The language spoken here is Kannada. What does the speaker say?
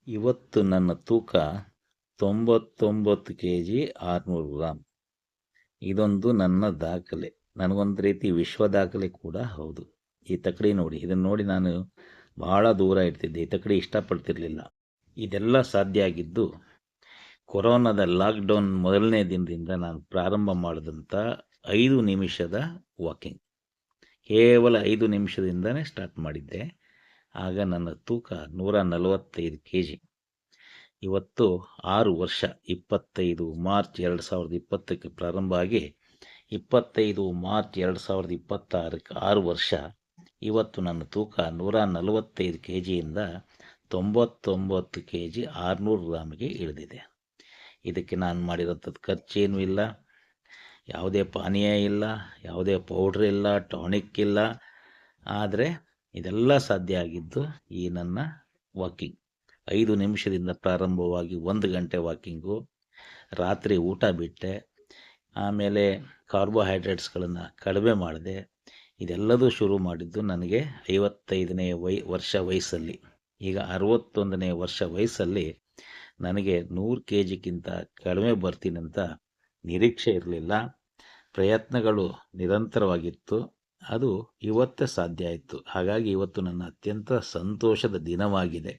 ಇವತ್ತು ನನ್ನ ತೂಕ 99 ಕೆ ಜಿ 600 ಗ್ರಾಮ್. ಇದೊಂದು ನನ್ನ ದಾಖಲೆ. ನನಗೊಂದು ರೀತಿ ವಿಶ್ವ ದಾಖಲೆ ಕೂಡ ಹೌದು. ಈ ತಕ್ಕಡಿ ನೋಡಿ, ಇದನ್ನು ನೋಡಿ ನಾನು ಬಹಳ ದೂರ ಇರ್ತಿದ್ದೆ. ಈ ತಕ್ಕಡಿ ಇಷ್ಟಪಡ್ತಿರ್ಲಿಲ್ಲ. ಇದೆಲ್ಲ ಸಾಧ್ಯ ಆಗಿದ್ದು ಕೊರೋನಾದ ಲಾಕ್ಡೌನ್ ಮೊದಲನೇ ದಿನದಿಂದ ನಾನು ಪ್ರಾರಂಭ ಮಾಡಿದಂಥ 5 ನಿಮಿಷದ ವಾಕಿಂಗ್. ಕೇವಲ 5 ನಿಮಿಷದಿಂದನೇ ಸ್ಟಾರ್ಟ್ ಮಾಡಿದ್ದೆ. ಆಗ ನನ್ನ ತೂಕ 145 ಕೆ ಜಿ. ಇವತ್ತು 6 ವರ್ಷ, 25 ಮಾರ್ಚ್ 2020ಕ್ಕೆ ಪ್ರಾರಂಭ ಆಗಿ 25 ಮಾರ್ಚ್ 2026ಕ್ಕೆ 6 ವರ್ಷ. ಇವತ್ತು ನನ್ನ ತೂಕ 145 ಕೆ ಜಿಯಿಂದ 99 ಕೆ ಜಿ 600 ಗ್ರಾಮಿಗೆ ಇಳಿದಿದೆ. ಇದಕ್ಕೆ ನಾನು ಮಾಡಿರೋಂಥದ್ದು ಖರ್ಚೇನೂ ಇಲ್ಲ, ಯಾವುದೇ ಪಾನೀಯ ಇಲ್ಲ, ಯಾವುದೇ ಪೌಡ್ರ್ ಇಲ್ಲ, ಟಾನಿಕ್ ಇಲ್ಲ. ಆದರೆ ಇದೆಲ್ಲ ಸಾಧ್ಯ ಆಗಿದ್ದು ಈ ನನ್ನ ವಾಕಿಂಗ್. 5 ನಿಮಿಷದಿಂದ ಪ್ರಾರಂಭವಾಗಿ 1 ಗಂಟೆ ವಾಕಿಂಗು, ರಾತ್ರಿ ಊಟ ಬಿಟ್ಟೆ, ಆಮೇಲೆ ಕಾರ್ಬೋಹೈಡ್ರೇಟ್ಸ್ಗಳನ್ನು ಕಡಿಮೆ ಮಾಡಿದೆ. ಇದೆಲ್ಲದೂ ಶುರು ಮಾಡಿದ್ದು ನನಗೆ 55ನೇ ವರ್ಷ ವಯಸ್ಸಲ್ಲಿ. ಈಗ 61ನೇ ವರ್ಷ ವಯಸ್ಸಲ್ಲಿ ನನಗೆ 100 ಕೆ ಜಿಗಿಂತ ಕಡಿಮೆ ಬರ್ತೀನಿ ಅಂತ ನಿರೀಕ್ಷೆ ಇರಲಿಲ್ಲ. ಪ್ರಯತ್ನಗಳು ನಿರಂತರವಾಗಿತ್ತು. ಅದು ಇವತ್ತೇ ಸಾಧ್ಯ ಆಯಿತು. ಹಾಗಾಗಿ ಇವತ್ತು ನನ್ನ ಅತ್ಯಂತ ಸಂತೋಷದ ದಿನವಾಗಿದೆ.